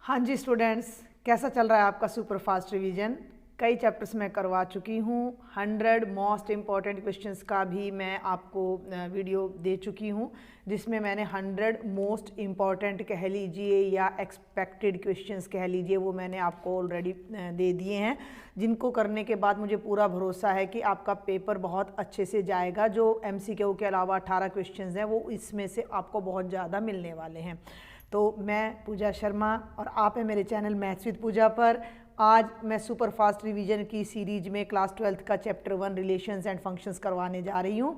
हाँ जी स्टूडेंट्स, कैसा चल रहा है आपका सुपर फास्ट रिवीजन। कई चैप्टर्स मैं करवा चुकी हूँ। 100 मोस्ट इम्पॉर्टेंट क्वेश्चंस का भी मैं आपको वीडियो दे चुकी हूँ, जिसमें मैंने 100 मोस्ट इम्पॉर्टेंट कह लीजिए या एक्सपेक्टेड क्वेश्चंस कह लीजिए, वो मैंने आपको ऑलरेडी दे दिए हैं, जिनको करने के बाद मुझे पूरा भरोसा है कि आपका पेपर बहुत अच्छे से जाएगा। जो MCQ के अलावा 18 क्वेश्चंस हैं वो इसमें से आपको बहुत ज़्यादा मिलने वाले हैं। तो मैं पूजा शर्मा और आप हैं मेरे चैनल मैथ्स विद पूजा पर। आज मैं सुपर फास्ट रिवीजन की सीरीज में क्लास 12th का चैप्टर 1 रिलेशंस एंड फंक्शंस करवाने जा रही हूँ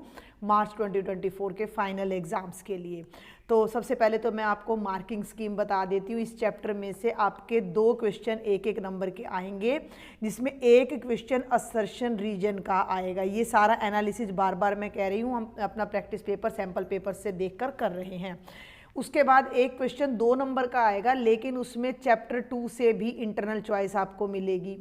मार्च 2024 के फाइनल एग्ज़ाम्स के लिए। तो सबसे पहले तो मैं आपको मार्किंग स्कीम बता देती हूँ। इस चैप्टर में से आपके 2 क्वेश्चन एक एक नंबर के आएंगे, जिसमें एक क्वेश्चन असर्शन रीजन का आएगा। ये सारा एनालिसिस बार बार मैं कह रही हूँ, हम अपना प्रैक्टिस पेपर सैम्पल पेपर से देखकर कर रहे हैं। उसके बाद एक क्वेश्चन 2 नंबर का आएगा, लेकिन उसमें चैप्टर 2 से भी इंटरनल चॉइस आपको मिलेगी।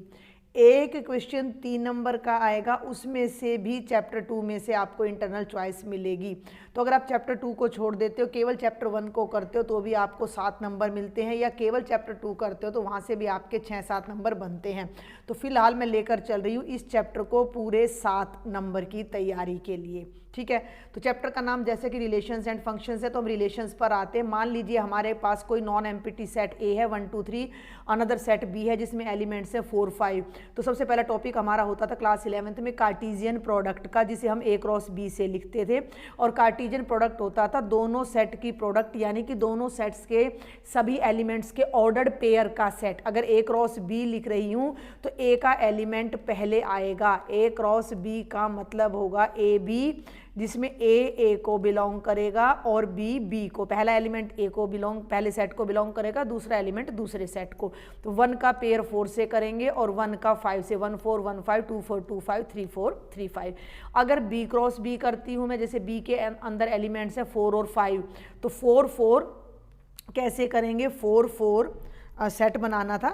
एक क्वेश्चन 3 नंबर का आएगा, उसमें से भी चैप्टर 2 में से आपको इंटरनल चॉइस मिलेगी। तो अगर आप चैप्टर 2 को छोड़ देते हो, केवल चैप्टर 1 को करते हो, तो भी आपको 7 नंबर मिलते हैं, या केवल चैप्टर 2 करते हो तो वहाँ से भी आपके 6-7 नंबर बनते हैं। तो फिलहाल मैं लेकर चल रही हूँ इस चैप्टर को पूरे 7 नंबर की तैयारी के लिए, ठीक है। तो चैप्टर का नाम जैसे कि रिलेशंस एंड फंक्शंस है, तो हम रिलेशंस पर आते हैं। मान लीजिए हमारे पास कोई नॉन एम्प्टी सेट ए है 1 2 3, अनदर सेट बी है जिसमें एलिमेंट्स है 4 5। तो सबसे पहला टॉपिक हमारा होता था क्लास 11th में कार्टेशियन प्रोडक्ट का, जिसे हम ए क्रॉस बी से लिखते थे। और कार्टेशियन प्रोडक्ट होता था दोनों सेट की प्रोडक्ट, यानी कि दोनों सेट्स के सभी एलिमेंट्स के ऑर्डर्ड पेयर का सेट। अगर ए क्रॉस बी लिख रही हूँ तो ए का एलिमेंट पहले आएगा। ए क्रॉस बी का मतलब होगा ए बी, जिसमें ए को बिलोंग करेगा और बी को। पहला एलिमेंट ए को बिलोंग, पहले सेट को बिलोंग करेगा, दूसरा एलिमेंट दूसरे सेट को। तो 1 का पेयर 4 से करेंगे और 1 का 5 से। 1 4 1 5 2 4 2 5 3 4 3 5। अगर बी क्रॉस बी करती हूँ मैं, जैसे बी के अंदर एलिमेंट्स है 4 और 5, तो 4 4 कैसे करेंगे? 4 4 सेट बनाना था,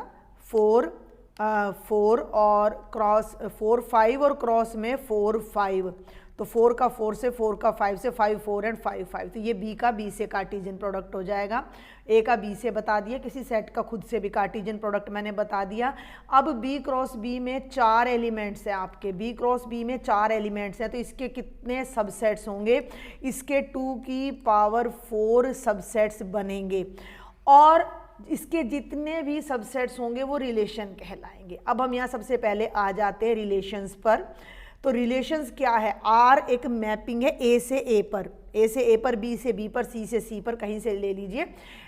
4 4 और क्रॉस 4 5 और क्रॉस में 4 5। तो 4 का 4 से, 4 का 5 से, 5 4 एंड 5 5। तो ये बी का बी से कार्टेशियन प्रोडक्ट हो जाएगा। ए का बी से बता दिया, किसी सेट का खुद से भी कार्टेशियन प्रोडक्ट मैंने बता दिया। अब बी क्रॉस बी में 4 एलिमेंट्स हैं आपके। बी क्रॉस बी में 4 एलिमेंट्स हैं, तो इसके कितने सबसेट्स होंगे? इसके 2 की पावर 4 सबसेट्स बनेंगे, और इसके जितने भी सबसेट्स होंगे वो रिलेशन कहलाएंगे। अब हम यहाँ सबसे पहले आ जाते हैं रिलेशंस पर। तो रिलेशंस क्या है? आर एक मैपिंग है ए से ए पर, ए से ए पर, बी से बी पर, सी से सी पर, कहीं से ले लीजिए।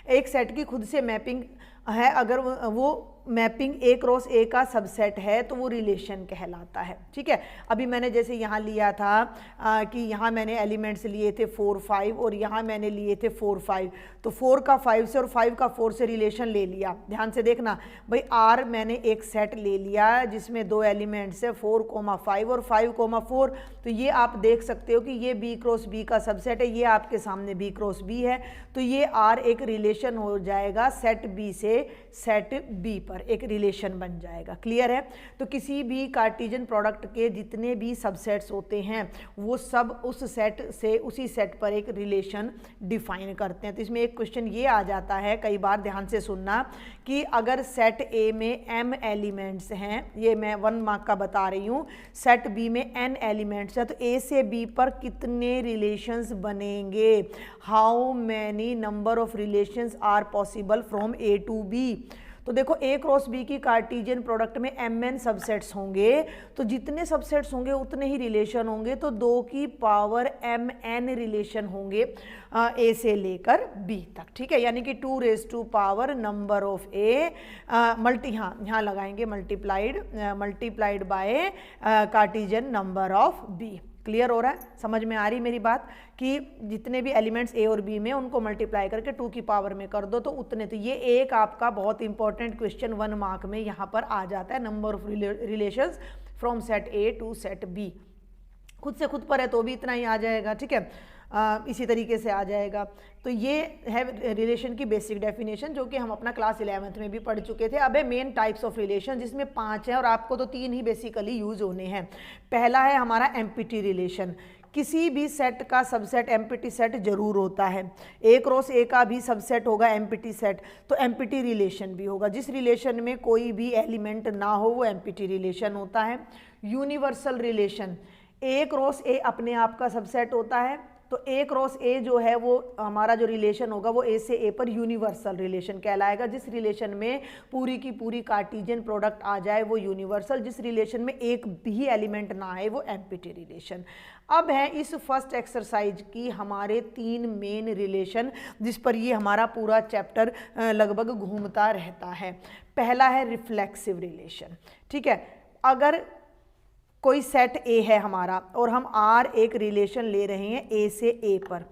एक सेट की खुद से मैपिंग है, अगर वो मैपिंग ए क्रॉस ए का सबसेट है तो वो रिलेशन कहलाता है, ठीक है। अभी मैंने जैसे यहाँ लिया था कि यहाँ मैंने एलिमेंट्स लिए थे 4 5 और यहाँ मैंने लिए थे 4 5। तो 4 का 5 से और 5 का 4 से रिलेशन ले लिया। ध्यान से देखना भाई, आर मैंने एक सेट ले लिया जिसमें 2 एलिमेंट्स है 4 5 और 5 4। तो ये आप देख सकते हो कि ये बी क्रॉस बी का सबसेट है, ये आपके सामने बी क्रॉस बी है। तो ये आर एक रिलेशन हो जाएगा सेट बी से सेट बी पर, एक रिलेशन बन जाएगा। क्लियर है? तो किसी भी कार्टेशियन प्रोडक्ट के जितने भी सबसेट्स होते हैं वो सब उस सेट से उसी सेट पर एक रिलेशन डिफाइन करते हैं। तो इसमें एक क्वेश्चन ये आ जाता है, कई बार ध्यान से सुनना, कि अगर सेट ए में m एलिमेंट्स हैं, ये मैं 1 मार्क का बता रही हूँ, सेट बी में n एलिमेंट्स है, तो ए से बी पर कितने रिलेशंस बनेंगे? How many number of relations are possible from A to B? तो देखो ए क्रॉस बी की कार्टेशियन प्रोडक्ट में mn सबसेट्स होंगे, तो जितने सबसेट्स होंगे उतने ही रिलेशन होंगे। तो 2 की पावर mn रिलेशन होंगे ए से लेकर बी तक, ठीक है। यानी कि 2 raise to power number of A यहाँ लगाएंगे multiplied by Cartesian number of B. Clear हो रहा है? समझ में आ रही मेरी बात कि जितने भी एलिमेंट्स ए और बी में उनको मल्टीप्लाई करके 2 की पावर में कर दो तो उतने। तो ये एक आपका बहुत इंपॉर्टेंट क्वेश्चन 1 मार्क में यहाँ पर आ जाता है, number of relations from set A to set B. खुद से खुद पर है तो भी इतना ही आ जाएगा, ठीक है। इसी तरीके से आ जाएगा। तो ये है रिलेशन की बेसिक डेफिनेशन, जो कि हम अपना क्लास 11th में भी पढ़ चुके थे। अब है मेन टाइप्स ऑफ रिलेशन, जिसमें 5 हैं और आपको तो 3 ही बेसिकली यूज होने हैं। पहला है हमारा एम्प्टी रिलेशन। किसी भी सेट का सबसेट एम्प्टी सेट जरूर होता है। ए क्रॉस ए का भी सबसेट होगा एम्प्टी सेट, तो एम्प्टी रिलेशन भी होगा। जिस रिलेशन में कोई भी एलिमेंट ना हो वो एम्प्टी रिलेशन होता है। यूनिवर्सल रिलेशन, ए क्रॉस ए अपने आप का सबसेट होता है, तो ए क्रॉस ए जो है वो हमारा जो रिलेशन होगा वो ए से ए पर यूनिवर्सल रिलेशन कहलाएगा। जिस रिलेशन में पूरी की पूरी कार्टेशियन प्रोडक्ट आ जाए वो यूनिवर्सल, जिस रिलेशन में एक भी एलिमेंट ना आए वो एम्प्टी रिलेशन। अब है इस फर्स्ट एक्सरसाइज की हमारे 3 मेन रिलेशन जिस पर ये हमारा पूरा चैप्टर लगभग घूमता रहता है। पहला है रिफ्लेक्सिव रिलेशन। ठीक है, अगर कोई सेट ए है हमारा और हम आर एक रिलेशन ले रहे हैं ए से ए पर,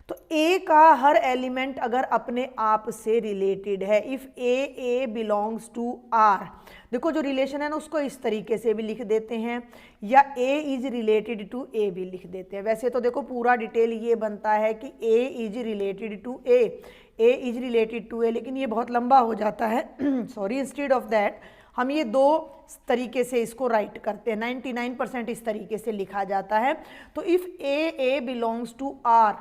तो ए का हर एलिमेंट अगर अपने आप से रिलेटेड है, if A belongs to R, देखो जो रिलेशन है ना उसको इस तरीके से भी लिख देते हैं या ए इज रिलेटेड टू ए भी लिख देते हैं। वैसे तो देखो पूरा डिटेल ये बनता है कि A is related to A is related to A, लेकिन ये बहुत लंबा हो जाता है सॉरी। इंस्टेड ऑफ दैट हम ये 2 तरीके से इसको राइट करते हैं। 99% इस तरीके से लिखा जाता है। तो if A belongs to R,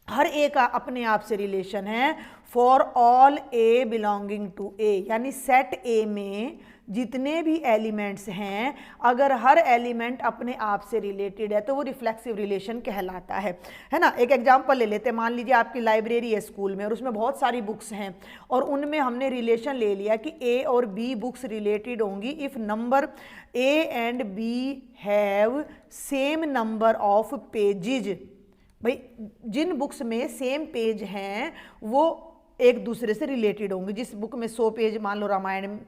हर ए का अपने आप से रिलेशन है for all A belonging to A, यानी सेट ए में जितने भी एलिमेंट्स हैं अगर हर एलिमेंट अपने आप से रिलेटेड है तो वो रिफ्लेक्सिव रिलेशन कहलाता है ना। एक एग्जांपल ले लेते हैं, मान लीजिए आपकी लाइब्रेरी है स्कूल में और उसमें बहुत सारी बुक्स हैं और उनमें हमने रिलेशन ले लिया कि ए और बी बुक्स रिलेटेड होंगी if number A and B have same number of pages. भाई जिन बुक्स में सेम पेज हैं वो एक दूसरे से रिलेटेड होंगे। जिस बुक में 100 पेज, मान लो रामायण,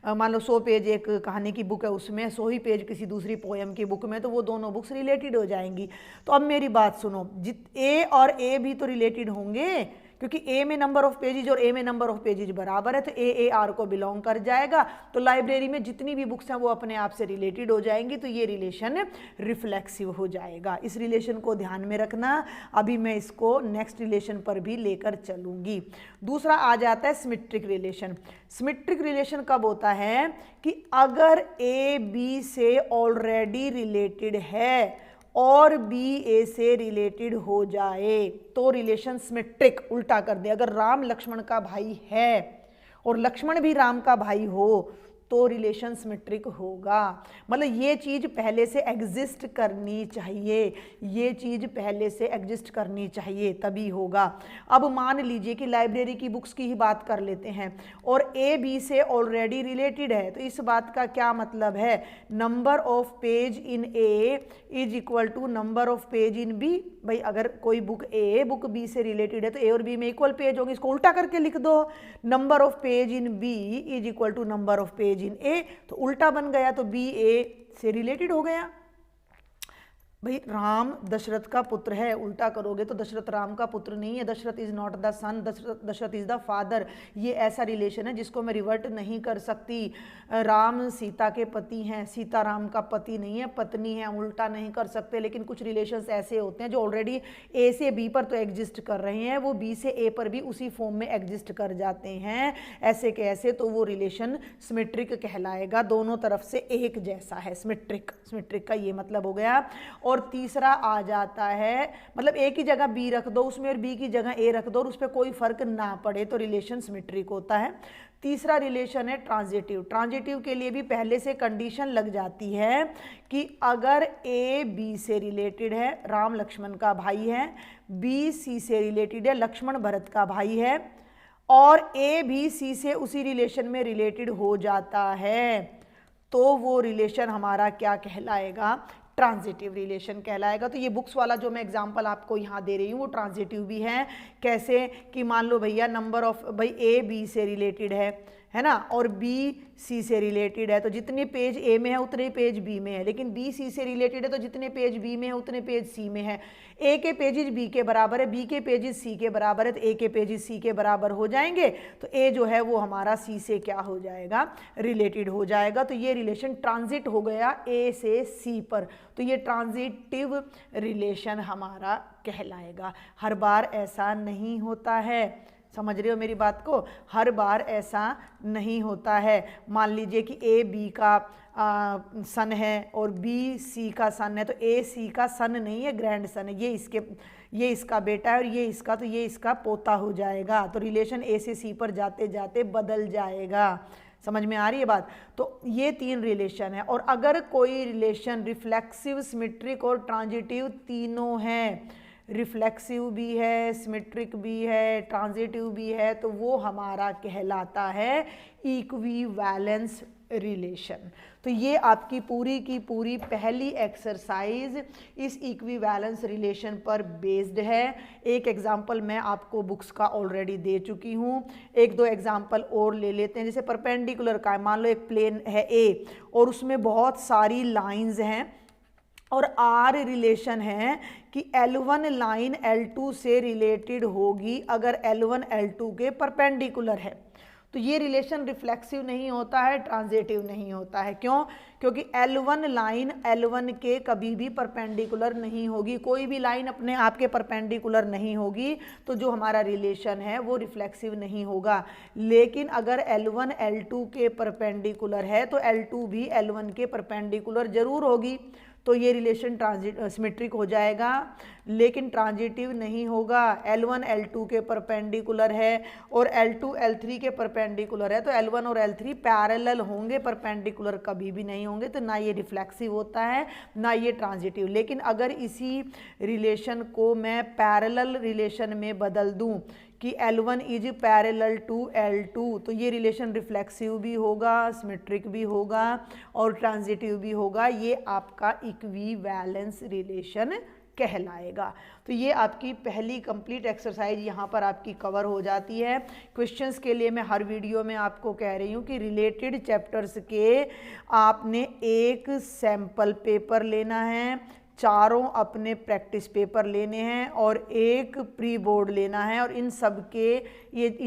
मान लो 100 पेज एक कहानी की बुक है, उसमें 100 ही पेज किसी दूसरी पोएम की बुक में, तो वो दोनों बुक्स रिलेटेड हो जाएंगी। तो अब मेरी बात सुनो, ए और ए भी तो रिलेटेड होंगे क्योंकि ए में नंबर ऑफ पेजेज और ए में नंबर ऑफ पेजेज बराबर है, तो ए आर को बिलोंग कर जाएगा। तो लाइब्रेरी में जितनी भी बुक्स हैं वो अपने आप से रिलेटेड हो जाएंगी, तो ये रिलेशन रिफ्लेक्सिव हो जाएगा। इस रिलेशन को ध्यान में रखना, अभी मैं इसको नेक्स्ट रिलेशन पर भी लेकर चलूंगी। दूसरा आ जाता है सिमेट्रिक रिलेशन। सिमेट्रिक रिलेशन कब होता है कि अगर ए बी से ऑलरेडी रिलेटेड है और बी ए से रिलेटेड हो जाए तो रिलेशन सिमेट्रिक। उल्टा कर दे, अगर राम लक्ष्मण का भाई है और लक्ष्मण भी राम का भाई हो तो रिलेशन सिमेट्रिक होगा। मतलब ये चीज़ पहले से एग्जिस्ट करनी चाहिए, ये चीज़ पहले से एग्जिस्ट करनी चाहिए तभी होगा। अब मान लीजिए कि लाइब्रेरी की बुक्स की ही बात कर लेते हैं और ए बी से ऑलरेडी रिलेटेड है, तो इस बात का क्या मतलब है, number of page in A is equal to number of page in B. भाई अगर कोई बुक ए बुक बी से रिलेटेड है तो ए और बी में इक्वल पेज होंगे, इसको उल्टा करके लिख दो, number of page in B is equal to number of page in A, तो उल्टा बन गया, तो बी ए से रिलेटेड हो गया। भाई राम दशरथ का पुत्र है, उल्टा करोगे तो दशरथ राम का पुत्र नहीं है, Dasharath is not the son, Dasharath is the father. ये ऐसा रिलेशन है जिसको मैं रिवर्ट नहीं कर सकती। राम सीता के पति हैं, सीता राम का पति नहीं है, पत्नी है, उल्टा नहीं कर सकते। लेकिन कुछ रिलेशंस ऐसे होते हैं जो ऑलरेडी ए से बी पर तो एग्जिस्ट कर रहे हैं, वो बी से ए पर भी उसी फॉर्म में एग्जिस्ट कर जाते हैं, ऐसे के ऐसे, तो वो रिलेशन सिमेट्रिक कहलाएगा। दोनों तरफ से एक जैसा है, सिमेट्रिक का ये मतलब हो गया। और तीसरा आ जाता है, मतलब ए की जगह बी रख दो उसमें और बी की जगह ए रख दो और उस पर कोई फर्क ना पड़े तो रिलेशन सिमेट्रिक होता है। तीसरा रिलेशन है ट्रांजिटिव। ट्रांजिटिव के लिए भी पहले से कंडीशन लग जाती है कि अगर ए बी से रिलेटेड है, राम लक्ष्मण का भाई है, बी सी से रिलेटेड है, लक्ष्मण भरत का भाई है, और ए भी सी से उसी रिलेशन में रिलेटेड हो जाता है, तो वो रिलेशन हमारा क्या कहलाएगा, ट्रांजिटिव रिलेशन कहलाएगा। तो ये बुक्स वाला जो मैं एग्जांपल आपको यहाँ दे रही हूँ वो ट्रांजिटिव भी है। कैसे कि मान लो भैया नंबर ऑफ, भाई ए बी से रिलेटेड है ना, और बी सी से रिलेटेड है, तो जितने पेज ए में है उतने पेज बी में है, लेकिन बी सी से रिलेटेड है तो जितने पेज बी में है उतने पेज सी में है। ए के पेजेज बी के बराबर है, बी के पेजेज सी के बराबर है, तो ए के पेजेज सी के बराबर हो जाएंगे, तो ए जो है वो हमारा सी से क्या हो जाएगा, रिलेटेड हो जाएगा। तो ये रिलेशन ट्रांजिट हो गया ए से सी पर, तो ये ट्रांजिटिव रिलेशन हमारा कहलाएगा। हर बार ऐसा नहीं होता है, समझ रहे हो मेरी बात को? हर बार ऐसा नहीं होता है। मान लीजिए कि ए बी का सन है और बी सी का सन है, तो ए सी का सन नहीं है, ग्रैंड सन है। ये इसका बेटा है और ये इसका, तो ये इसका पोता हो जाएगा। तो रिलेशन ए से सी पर जाते जाते बदल जाएगा। समझ में आ रही है बात? तो ये 3 रिलेशन है। और अगर कोई रिलेशन रिफ्लेक्सिव, सिमेट्रिक और ट्रांजिटिव तीनों है, रिफ्लेक्सिव भी है, सिमेट्रिक भी है, ट्रांजिटिव भी है, तो वो हमारा कहलाता है इक्विवेलेंस रिलेशन। तो ये आपकी पूरी की पूरी पहली एक्सरसाइज इस इक्विवेलेंस रिलेशन पर बेस्ड है। एक एग्जांपल मैं आपको बुक्स का ऑलरेडी दे चुकी हूँ, 1-2 एग्जांपल और ले लेते हैं। जैसे परपेंडिकुलर का है, मान लो एक प्लेन है ए और उसमें बहुत सारी लाइंस हैं और आर रिलेशन है कि L1 लाइन L2 से रिलेटेड होगी अगर L1 L2 के परपेंडिकुलर है। तो ये रिलेशन रिफ्लेक्सिव नहीं होता है, ट्रांजिटिव नहीं होता है। क्यों? क्योंकि L1 लाइन L1 के कभी भी परपेंडिकुलर नहीं होगी। कोई भी लाइन अपने आप के परपेंडिकुलर नहीं होगी, तो जो हमारा रिलेशन है वो रिफ्लेक्सिव नहीं होगा। लेकिन अगर L1 L2 के परपेंडिकुलर है तो L2 भी L1 के परपेंडिकुलर जरूर होगी, तो ये रिलेशन सिमेट्रिक हो जाएगा। लेकिन ट्रांजिटिव नहीं होगा। L1 L2 के परपेंडिकुलर है और L2 L3 के परपेंडिकुलर है, तो L1 और L3 पैरेलल होंगे, परपेंडिकुलर कभी भी नहीं होंगे। तो ना ये रिफ्लेक्सिव होता है ना ये ट्रांजिटिव। लेकिन अगर इसी रिलेशन को मैं पैरेलल रिलेशन में बदल दूं कि L1 is parallel to L2, तो ये रिलेशन रिफ्लेक्सिव भी होगा, सिमेट्रिक भी होगा और ट्रांजिटिव भी होगा। ये आपका इक्विवेलेंस रिलेशन कहलाएगा। तो ये आपकी पहली कंप्लीट एक्सरसाइज यहाँ पर आपकी कवर हो जाती है। क्वेश्चंस के लिए मैं हर वीडियो में आपको कह रही हूँ कि रिलेटेड चैप्टर्स के आपने एक सैम्पल पेपर लेना है, 4 अपने प्रैक्टिस पेपर लेने हैं और एक प्री बोर्ड लेना है, और इन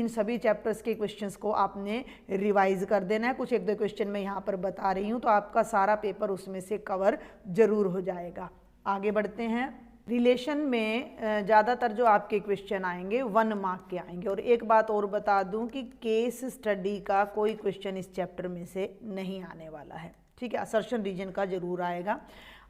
सभी चैप्टर्स के क्वेश्चंस को आपने रिवाइज कर देना है। कुछ 1-2 क्वेश्चन मैं यहाँ पर बता रही हूँ, तो आपका सारा पेपर उसमें से कवर जरूर हो जाएगा। आगे बढ़ते हैं। रिलेशन में ज़्यादातर जो आपके क्वेश्चन आएंगे 1 मार्क के आएंगे। और एक बात और बता दूं कि केस स्टडी का कोई क्वेश्चन इस चैप्टर में से नहीं आने वाला है, ठीक है। असर्शन रीजन का जरूर आएगा।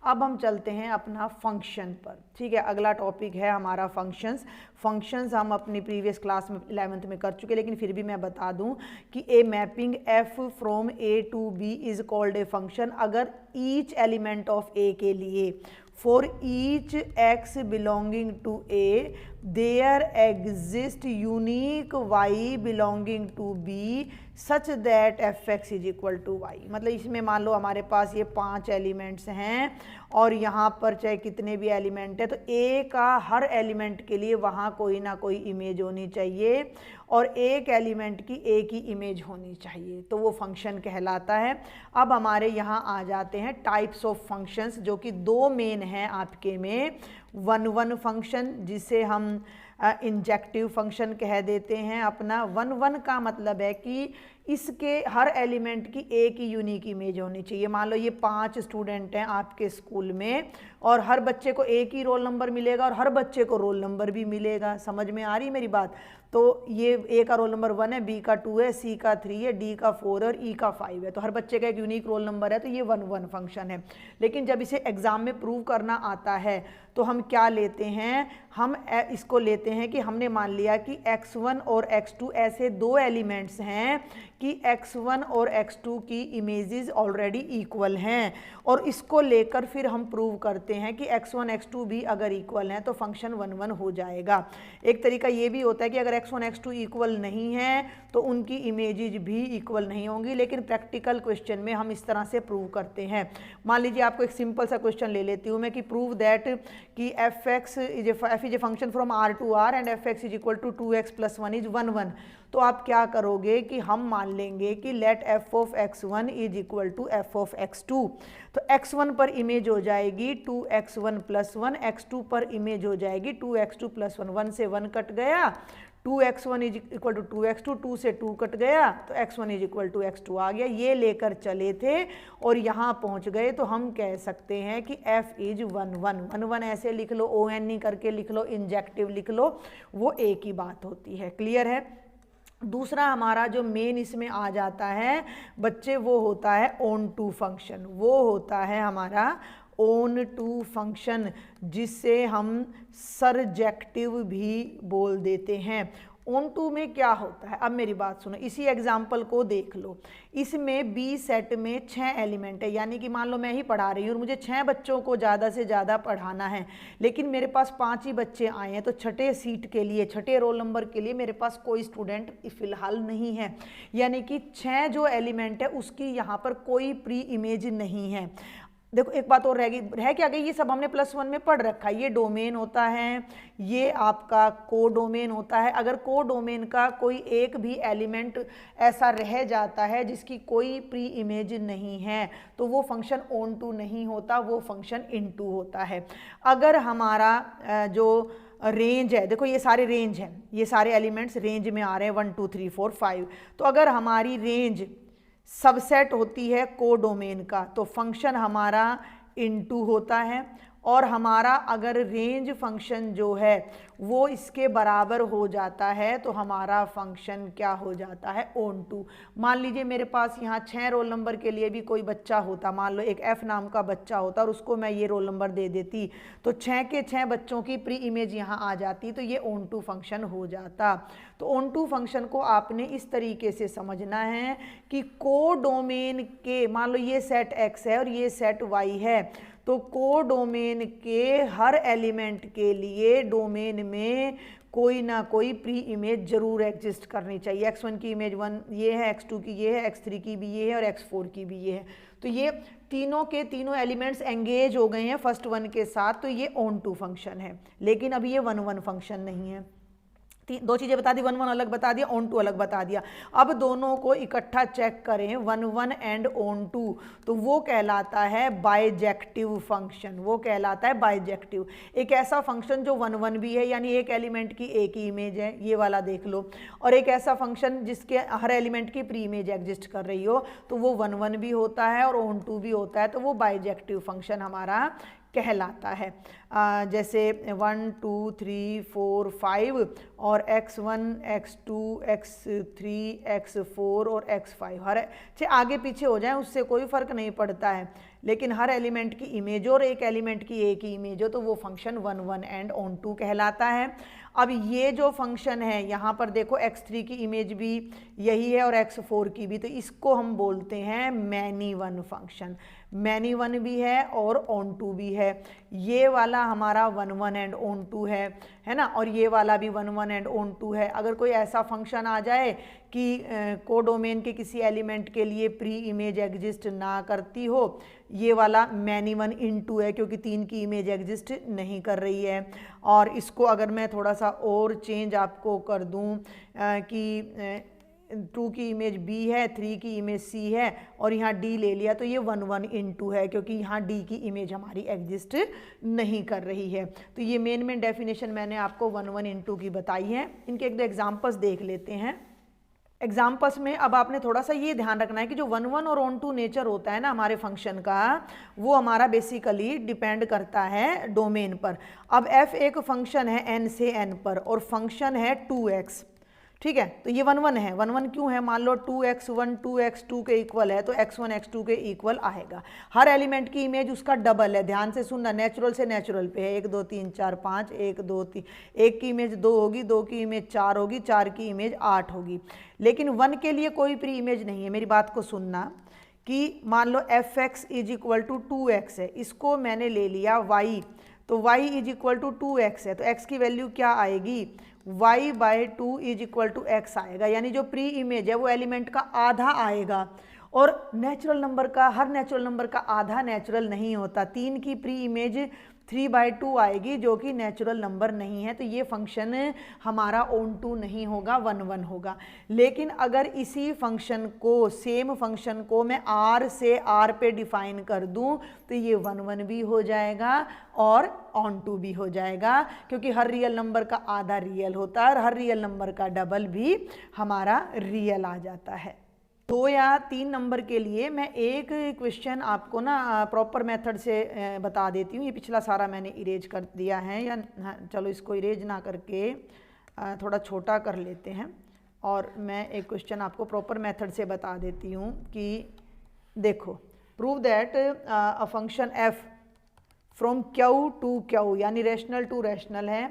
अब हम चलते हैं अपना फंक्शन पर, ठीक है। अगला टॉपिक है हमारा फंक्शंस हम अपनी प्रीवियस क्लास में 11th में कर चुके, लेकिन फिर भी मैं बता दूं कि a mapping f from a to b is called a function अगर ईच एलिमेंट ऑफ a के लिए for each x belonging to a there exist unique y belonging to b such that fx is equal to y। मतलब इसमें मान लो हमारे पास ये 5 elements हैं और यहाँ पर चाहे कितने भी एलिमेंट है, तो a का हर एलिमेंट के लिए वहाँ कोई ना कोई इमेज होनी चाहिए और एक एलिमेंट की एक ही इमेज होनी चाहिए, तो वो फंक्शन कहलाता है। अब हमारे यहाँ आ जाते हैं टाइप्स ऑफ फंक्शंस, जो कि 2 मेन हैं आपके में। 1-1 फंक्शन जिसे हम इंजेक्टिव फंक्शन कह देते हैं अपना। 1-1 का मतलब है कि इसके हर एलिमेंट की एक ही यूनिक इमेज होनी चाहिए। मान लो ये 5 स्टूडेंट हैं आपके स्कूल में और हर बच्चे को एक ही रोल नंबर मिलेगा और हर बच्चे को रोल नंबर भी मिलेगा। समझ में आ रही है मेरी बात? तो ये ए का रोल नंबर 1 है, बी का 2 है, सी का 3 है, डी का 4 और ई का 5 है, तो हर बच्चे का एक यूनिक रोल नंबर है, तो ये 1-1 फंक्शन है। लेकिन जब इसे एग्जाम में प्रूव करना आता है तो हम क्या लेते हैं, हम इसको लेते हैं कि हमने मान लिया कि x1 और x2 ऐसे 2 एलिमेंट्स हैं कि x1 और x2 की इमेजेस ऑलरेडी इक्वल हैं, और इसको लेकर फिर हम प्रूव करते हैं कि x1 x2 भी अगर इक्वल हैं तो फंक्शन 1-1 हो जाएगा। एक तरीका ये भी होता है कि अगर x1 x2 इक्वल नहीं है तो उनकी इमेजेस भी इक्वल नहीं होंगी, लेकिन प्रैक्टिकल क्वेश्चन में हम इस तरह से प्रूव करते हैं। मान लीजिए आपको एक सिंपल सा क्वेश्चन ले लेती हूँ मैं कि प्रूव दैट कि f is a function from r to r and fx is equal to 2x + 1 is 1-1। तो आप क्या करोगे कि हम मान लेंगे कि let f of x1 is equal to f of x2। तो x1 पर इमेज हो जाएगी 2x1 + 1, x2 पर इमेज हो जाएगी 2x2 + 1, 1 से 1 कट गया, 2x1 is equal to 2x2, 2 से 2 कट गया तो x1 is equal to x2 आ गया। ये लेकर चले थे और यहाँ पहुँच गए तो हम कह सकते हैं कि f इज 1 1 1 1 ऐसे लिख लो, ओ एन ई करके लिख लो, इंजेक्टिव लिख लो, वो एक ही बात होती है। क्लियर है। दूसरा हमारा जो मेन इसमें आ जाता है बच्चे, वो होता है ऑन टू फंक्शन। वो होता है हमारा ऑन टू फंक्शन, जिससे हम सरजेक्टिव भी बोल देते हैं। ऑन टू में क्या होता है, अब मेरी बात सुनो, इसी एग्जाम्पल को देख लो। इसमें बी सेट में 6 एलिमेंट है, यानी कि मान लो मैं ही पढ़ा रही हूँ और मुझे 6 बच्चों को ज़्यादा से ज़्यादा पढ़ाना है, लेकिन मेरे पास 5 ही बच्चे आए हैं, तो छठे सीट के लिए, छठे रोल नंबर के लिए मेरे पास कोई स्टूडेंट फिलहाल नहीं है। यानी कि 6 जो एलिमेंट है उसकी यहाँ पर कोई प्री इमेज नहीं है। देखो एक बात और रह क्या गई, ये सब हमने +1 में पढ़ रखा है। ये डोमेन होता है, ये आपका को डोमेन होता है। अगर को डोमेन का कोई एक भी एलिमेंट ऐसा रह जाता है जिसकी कोई प्री इमेज नहीं है तो वो फंक्शन ऑन टू नहीं होता, वो फंक्शन इन टू होता है। अगर हमारा जो रेंज है, देखो ये सारे रेंज हैं, ये सारे एलिमेंट्स रेंज में आ रहे हैं 1 2 3 4 5, तो अगर हमारी रेंज सबसेट होती है को डोमेन का तो फंक्शन हमारा इनटू होता है। और हमारा अगर रेंज फंक्शन जो है वो इसके बराबर हो जाता है तो हमारा फंक्शन क्या हो जाता है, ऑन टू। मान लीजिए मेरे पास यहाँ 6 रोल नंबर के लिए भी कोई बच्चा होता, मान लो एक F नाम का बच्चा होता और उसको मैं ये रोल नंबर दे देती, तो 6 के 6 बच्चों की प्री इमेज यहाँ आ जाती, तो ये ऑन टू फंक्शन हो जाता। तो ऑन टू फंक्शन को आपने इस तरीके से समझना है कि को डोमेन के, मान लो ये सेट X है और ये सेट Y है, तो को डोमेन के हर एलिमेंट के लिए डोमेन में कोई ना कोई प्री इमेज जरूर एग्जिस्ट करनी चाहिए। x1 की इमेज 1 ये है, x2 की ये है, x3 की भी ये है और x4 की भी ये है। तो ये तीनों के तीनों एलिमेंट्स एंगेज हो गए हैं फर्स्ट 1 के साथ, तो ये ऑन टू फंक्शन है। लेकिन अब ये 1 1 फंक्शन नहीं है। दो चीज़ें बता दी, 1 1 अलग बता दिया, ऑन टू अलग बता दिया। अब दोनों को इकट्ठा चेक करें 1 1 एंड ऑन टू, तो वो कहलाता है बाइजेक्टिव फंक्शन। वो कहलाता है बाइजेक्टिव, एक ऐसा फंक्शन जो 1 1 भी है, यानी एक एलिमेंट की एक ही इमेज है, ये वाला देख लो, और एक ऐसा फंक्शन जिसके हर एलिमेंट की प्री इमेज एग्जिस्ट कर रही हो, तो वो 1 1 भी होता है और ऑन टू भी होता है, तो वो बाइजेक्टिव फंक्शन हमारा कहलाता है। जैसे 1 2 3 4 5 और x1 x2 x3 x4 और x5 हर आगे पीछे हो जाए उससे कोई फ़र्क नहीं पड़ता है, लेकिन हर एलिमेंट की इमेज और एक एलिमेंट की एक ही इमेज हो तो वो फंक्शन 1 1 एंड ऑन टू कहलाता है। अब ये जो फंक्शन है यहाँ पर देखो x3 की इमेज भी यही है और x4 की भी, तो इसको हम बोलते हैं many one function. Many one भी है और ऑन टू भी है। ये वाला हमारा 1 1 एंड ऑन टू है ना, और ये वाला भी 1 1 एंड ऑन टू है। अगर कोई ऐसा फंक्शन आ जाए कि कोडोमेन के किसी एलिमेंट के लिए प्री इमेज एग्जिस्ट ना करती हो, ये वाला मैनी वन इन टू है क्योंकि 3 की इमेज एग्जिस्ट नहीं कर रही है। और इसको अगर मैं थोड़ा सा और चेंज आपको कर दूं कि 2 की इमेज B है, 3 की इमेज C है और यहाँ D ले लिया, तो ये 1 1 इन टू है क्योंकि यहाँ D की इमेज हमारी एग्जिस्ट नहीं कर रही है। तो ये मेन डेफिनेशन मैंने आपको 1 1 इन टू की बताई है। इनके एक दो एग्जाम्पल्स देख लेते हैं। एग्जाम्पल्स में अब आपने थोड़ा सा ये ध्यान रखना है कि जो 1 1 और ऑन टू नेचर होता है ना हमारे फंक्शन का, वो हमारा बेसिकली डिपेंड करता है डोमेन पर। अब f एक फंक्शन है n से n पर और फंक्शन है 2x, ठीक है, तो ये 1 1 है। 1 1 क्यों है, मान लो 2x1 2x2 के इक्वल है तो x1 x2 के इक्वल आएगा। हर एलिमेंट की इमेज उसका डबल है, ध्यान से सुनना, नेचुरल से नेचुरल पे है। 1 2 3 4 5, 1 2 3, 1 की इमेज 2 होगी, 2 की इमेज 4 होगी, 4 की इमेज 8 होगी। लेकिन 1 के लिए कोई प्री इमेज नहीं है। मेरी बात को सुनना कि मान लो fx is equal to 2x है, इसको मैंने ले लिया y, तो y is equal to 2x है, तो x की वैल्यू क्या आएगी, y by 2 is equal to x आएगा। यानी जो प्री इमेज है वो एलिमेंट का आधा आएगा। और नेचुरल नंबर का, हर नेचुरल नंबर का आधा नेचुरल नहीं होता। 3 की प्री इमेज 3/2 आएगी जो कि नेचुरल नंबर नहीं है, तो ये फंक्शन हमारा ऑन टू नहीं होगा, 1 होगा। लेकिन अगर इसी फंक्शन को, सेम फंक्शन को मैं r से r पे डिफाइन कर दूं तो ये 1 भी हो जाएगा और ऑन टू भी हो जाएगा, क्योंकि हर रियल नंबर का आधा रियल होता है और हर रियल नंबर का डबल भी हमारा रियल आ जाता है। 2 या 3 नंबर के लिए मैं एक क्वेश्चन आपको ना प्रॉपर मेथड से बता देती हूँ। ये पिछला सारा मैंने इरेज कर दिया है, या चलो इसको इरेज ना करके थोड़ा छोटा कर लेते हैं और मैं एक क्वेश्चन आपको प्रॉपर मेथड से बता देती हूँ कि देखो, prove that a function f from Q to Q, यानी रैशनल टू रैशनल है,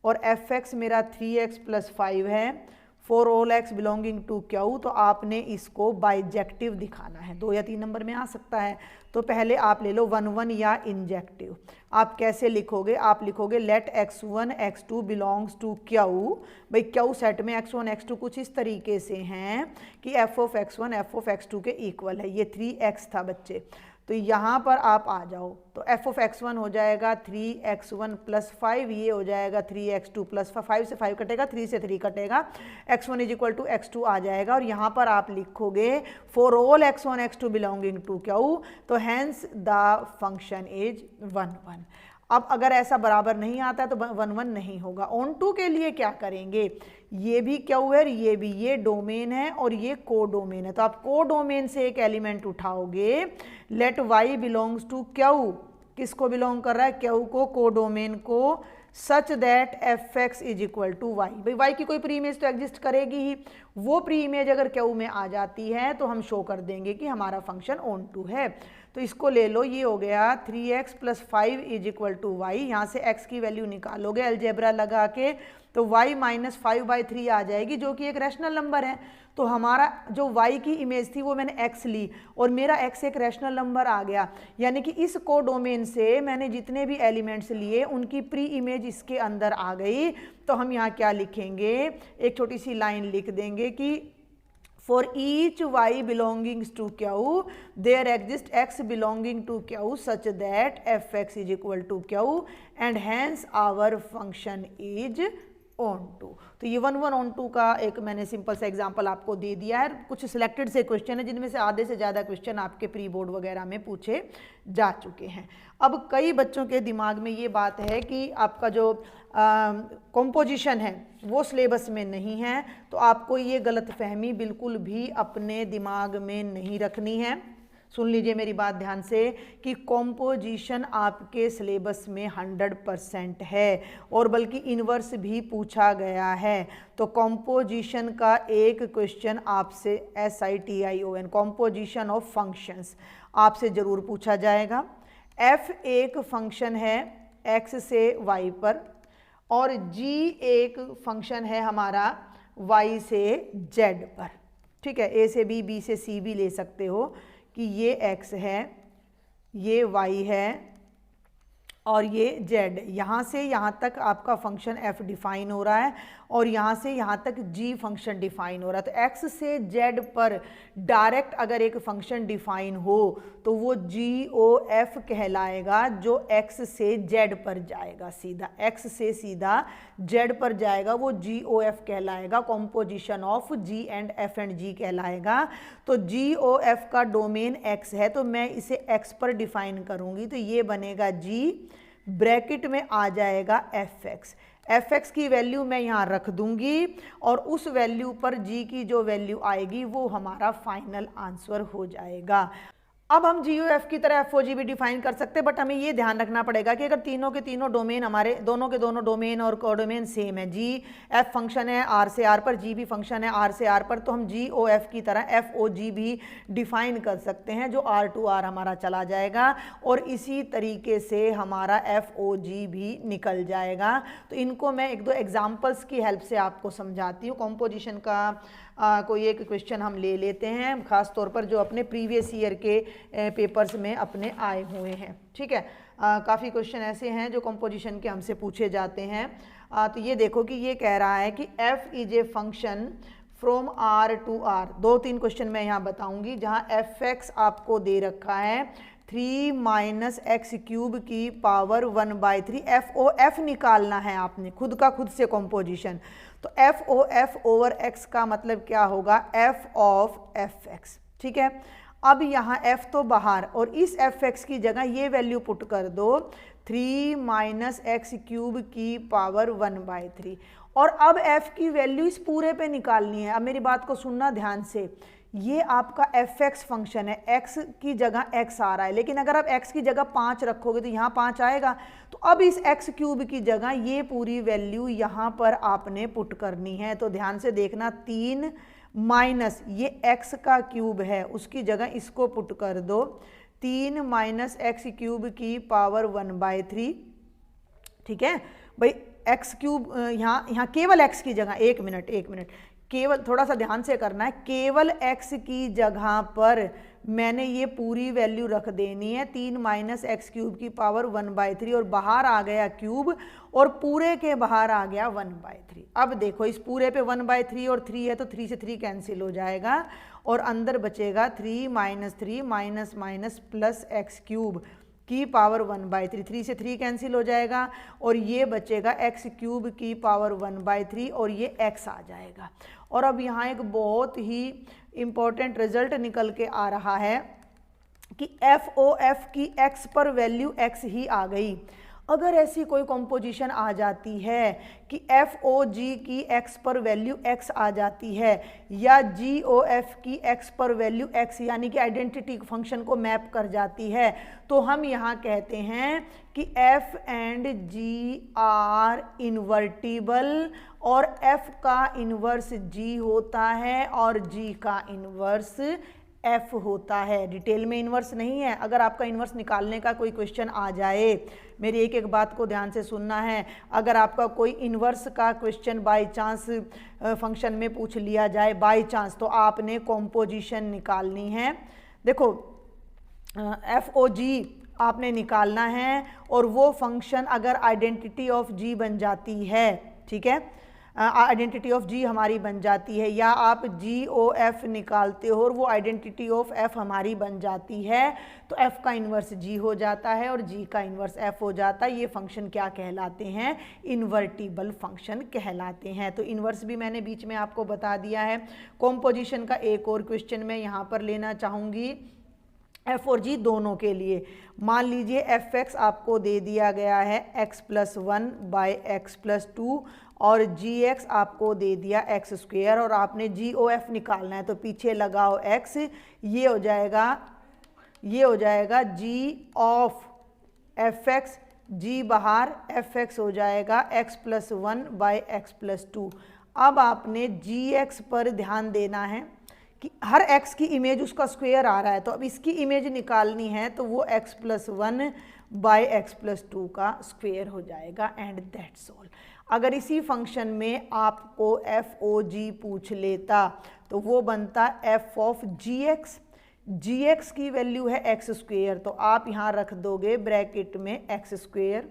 और एफ एक्स मेरा 3x + 5 है for all x belonging to Q. तो आपने इसको बाइजेक्टिव दिखाना है। 2 या 3 नंबर में आ सकता है। तो पहले आप ले लो 1 या इंजेक्टिव। आप कैसे लिखोगे? आप लिखोगे let x1 x2 belongs to Q. भाई क्यू सेट में x1 x2 कुछ इस तरीके से हैं कि f(x1) f(x2) के इक्वल है। ये 3x था बच्चे, तो यहाँ पर आप आ जाओ तो f(x1) हो जाएगा 3x1 + 5, ये हो जाएगा 3x2 + 5 से 5 कटेगा, 3 से 3 कटेगा, x1 = x2 आ जाएगा। और यहाँ पर आप लिखोगे for all x1 x2 belonging to Q, तो हैंस द फंक्शन इज 1 अब अगर ऐसा बराबर नहीं आता तो 1 नहीं होगा। ऑन टू के लिए क्या करेंगे? ये भी क्यू है, ये भी, ये डोमेन है और ये को डोमेन है, तो आप को डोमेन से एक एलिमेंट उठाओगे। Let y belongs to Q, किसको बिलोंग कर रहा है? क्यू को, को डोमेन को, सच दैट f(x) = y। भाई y की कोई प्री इमेज तो एग्जिस्ट करेगी ही, वो प्री इमेज अगर क्यू में आ जाती है तो हम शो कर देंगे कि हमारा फंक्शन ऑन टू है। तो इसको ले लो, ये हो गया 3x + 5 = y। यहाँ से x की वैल्यू निकालोगे अलजेब्रा लगा के, तो y - 5/3 आ जाएगी, जो कि एक रैशनल नंबर है। तो हमारा जो y की इमेज थी वो मैंने x ली और मेरा x एक रैशनल नंबर आ गया, यानी कि इस को डोमेन से मैंने जितने भी एलिमेंट्स लिए उनकी प्री इमेज इसके अंदर आ गई। तो हम यहाँ क्या लिखेंगे? एक छोटी सी लाइन लिख देंगे कि for each y belongings to Q, there exists x belonging to Q such that f(x) = Q and hence our function is onto. तो ये 1 ऑन टू का एक मैंने सिंपल सा एग्जांपल आपको दे दिया है। कुछ सिलेक्टेड से क्वेश्चन है जिनमें से आधे से ज़्यादा क्वेश्चन आपके प्री बोर्ड वगैरह में पूछे जा चुके हैं। अब कई बच्चों के दिमाग में ये बात है कि आपका जो कंपोजिशन है वो सिलेबस में नहीं है, तो आपको ये गलतफहमी बिल्कुल भी अपने दिमाग में नहीं रखनी है। सुन लीजिए मेरी बात ध्यान से कि कॉम्पोजिशन आपके सिलेबस में 100% है और बल्कि इन्वर्स भी पूछा गया है। तो कॉम्पोजिशन का एक क्वेश्चन आपसे SITION कॉम्पोजिशन ऑफ फंक्शंस आपसे ज़रूर पूछा जाएगा। f एक फंक्शन है x से y पर और g एक फंक्शन है हमारा y से z पर। ठीक है, a से b, b से c भी ले सकते हो कि ये x है, ये y है और ये z। यहाँ से यहाँ तक आपका फंक्शन f डिफाइन हो रहा है और यहाँ से यहाँ तक g फंक्शन डिफाइन हो रहा है। तो x से z पर डायरेक्ट अगर एक फंक्शन डिफाइन हो तो वो GOF कहलाएगा, जो x से z पर जाएगा, सीधा x से सीधा z पर जाएगा, वो GOF कहलाएगा। Composition of g and f and g कहलाएगा। तो GOF का डोमेन x है तो मैं इसे x पर डिफाइन करूँगी, तो ये बनेगा g, ब्रैकेट में आ जाएगा f(x) की वैल्यू मैं यहाँ रख दूंगी और उस वैल्यू पर g की जो वैल्यू आएगी वो हमारा फाइनल आंसर हो जाएगा। अब हम GOF की तरह FOG भी डिफाइन कर सकते हैं, बट हमें ये ध्यान रखना पड़ेगा कि अगर तीनों के तीनों डोमेन हमारे दोनों के दोनों डोमेन और कोडोमेन सेम है, GF फंक्शन है R से R पर, G भी फंक्शन है R से R पर, तो हम GOF की तरह FOG भी डिफाइन कर सकते हैं, जो R to R हमारा चला जाएगा और इसी तरीके से हमारा FOG भी निकल जाएगा। तो इनको मैं एक दो एग्जाम्पल्स की हेल्प से आपको समझाती हूँ। कॉम्पोजिशन का कोई एक क्वेश्चन हम ले लेते हैं, ख़ास तौर पर जो अपने प्रीवियस ईयर के पेपर्स में अपने आए हुए हैं। ठीक है, काफ़ी क्वेश्चन ऐसे हैं जो कंपोजिशन के हमसे पूछे जाते हैं। तो ये देखो कि ये कह रहा है कि f is a function from R to R। 2-3 question मैं यहाँ बताऊंगी जहाँ f(x) आपको दे रखा है 3 माइनस एक्स क्यूब की पावर 1/3। FOF निकालना है आपने, खुद का खुद से कॉम्पोजिशन। तो FOF ओवर x का मतलब क्या होगा, f ऑफ fx। ठीक है, अब यहाँ f तो बाहर, और इस fx की जगह ये वैल्यू पुट कर दो 3 माइनस एक्स क्यूब की पावर 1/3। और अब f की वैल्यू इस पूरे पे निकालनी है। अब मेरी बात को सुनना ध्यान से, ये आपका fx फंक्शन है, x की जगह x आ रहा है, लेकिन अगर आप x की जगह 5 रखोगे तो यहाँ 5 आएगा। तो अब इस x क्यूब की जगह ये पूरी वैल्यू यहाँ पर आपने पुट करनी है। तो ध्यान से देखना, 3 माइनस ये x का क्यूब है, उसकी जगह इसको पुट कर दो, 3 माइनस एक्स क्यूब की पावर 1/3। ठीक है भाई, एक्स क्यूब यहाँ केवल x की जगह, एक मिनट, केवल थोड़ा सा ध्यान से करना है, केवल x की जगह पर मैंने ये पूरी वैल्यू रख देनी है, 3 माइनस एक्स क्यूब की पावर 1/3, और बाहर आ गया क्यूब, और पूरे के बाहर आ गया 1/3। अब देखो, इस पूरे पे 1/3 और 3 है, तो 3 से 3 कैंसिल हो जाएगा, और अंदर बचेगा 3 minus 3 minus minus plus x cube की पावर 1/3। 3 से 3 कैंसिल हो जाएगा, और ये बचेगा एक्स क्यूब की पावर 1/3, और ये x आ जाएगा। और अब यहाँ एक बहुत ही इम्पोर्टेंट रिजल्ट निकल के आ रहा है कि FOF की x पर वैल्यू x ही आ गई। अगर ऐसी कोई कॉम्पोजिशन आ जाती है कि FOG की x पर वैल्यू x आ जाती है, या GOF की x पर वैल्यू x, यानी कि आइडेंटिटी फंक्शन को मैप कर जाती है, तो हम यहाँ कहते हैं कि f and g are invertible, और f का इन्वर्स g होता है और g का इन्वर्स f होता है। डिटेल में इन्वर्स नहीं है। अगर आपका इन्वर्स निकालने का कोई क्वेश्चन आ जाए, मेरी एक एक बात को ध्यान से सुनना है, अगर आपका कोई इन्वर्स का क्वेश्चन बाय चांस फंक्शन में पूछ लिया जाए बाय चांस, तो आपने कॉम्पोजिशन निकालनी है। देखो, FOG आपने निकालना है, और वो फंक्शन अगर आइडेंटिटी ऑफ g बन जाती है, ठीक है, आइडेंटिटी ऑफ g हमारी बन जाती है, या आप GOF निकालते हो और वो आइडेंटिटी ऑफ f हमारी बन जाती है, तो f का इन्वर्स g हो जाता है और g का इन्वर्स f हो जाता है। ये फंक्शन क्या कहलाते हैं, इन्वर्टिबल फंक्शन कहलाते हैं। तो इन्वर्स भी मैंने बीच में आपको बता दिया है। कॉम्पोजिशन का एक और क्वेश्चन मैं यहाँ पर लेना चाहूँगी f और g दोनों के लिए। मान लीजिए fx आपको दे दिया गया है x + 1 बाय x + 2, और gx आपको दे दिया x², और आपने GOF निकालना है, तो पीछे लगाओ x, ये हो जाएगा g ऑफ fx, g बाहर, fx हो जाएगा x + 1 बाय x + 2। अब आपने gx पर ध्यान देना है कि हर x की इमेज उसका स्क्वायर आ रहा है, तो अब इसकी इमेज निकालनी है, तो वो x + 1 बाय x + 2 का स्क्वायर हो जाएगा, एंड दैट्स ऑल। अगर इसी फंक्शन में आपको FOG पूछ लेता, तो वो बनता f ऑफ gx। gx की वैल्यू है x², तो आप यहाँ रख दोगे ब्रैकेट में x²।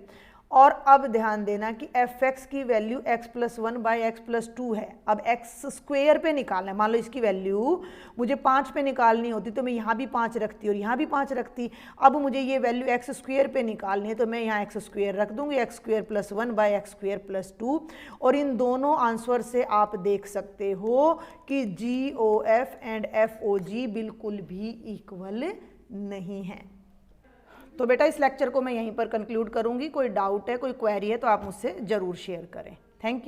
और अब ध्यान देना कि fx की वैल्यू x + 1 बाय x + 2 है। अब x² पे निकालना है। मान लो इसकी वैल्यू मुझे 5 पे निकालनी होती, तो मैं यहाँ भी 5 रखती और यहाँ भी 5 रखती। अब मुझे ये वैल्यू x² पे निकालनी है, तो मैं यहाँ x² रख दूँगी, x² + 1 बाय x² + 2। और इन दोनों आंसर से आप देख सकते हो कि GOF एंड FOG बिल्कुल भी इक्वल नहीं है। तो बेटा, इस लेक्चर को मैं यहीं पर कंक्लूड करूंगी। कोई डाउट है, कोई क्वेरी है, तो आप मुझसे ज़रूर शेयर करें। Thank you.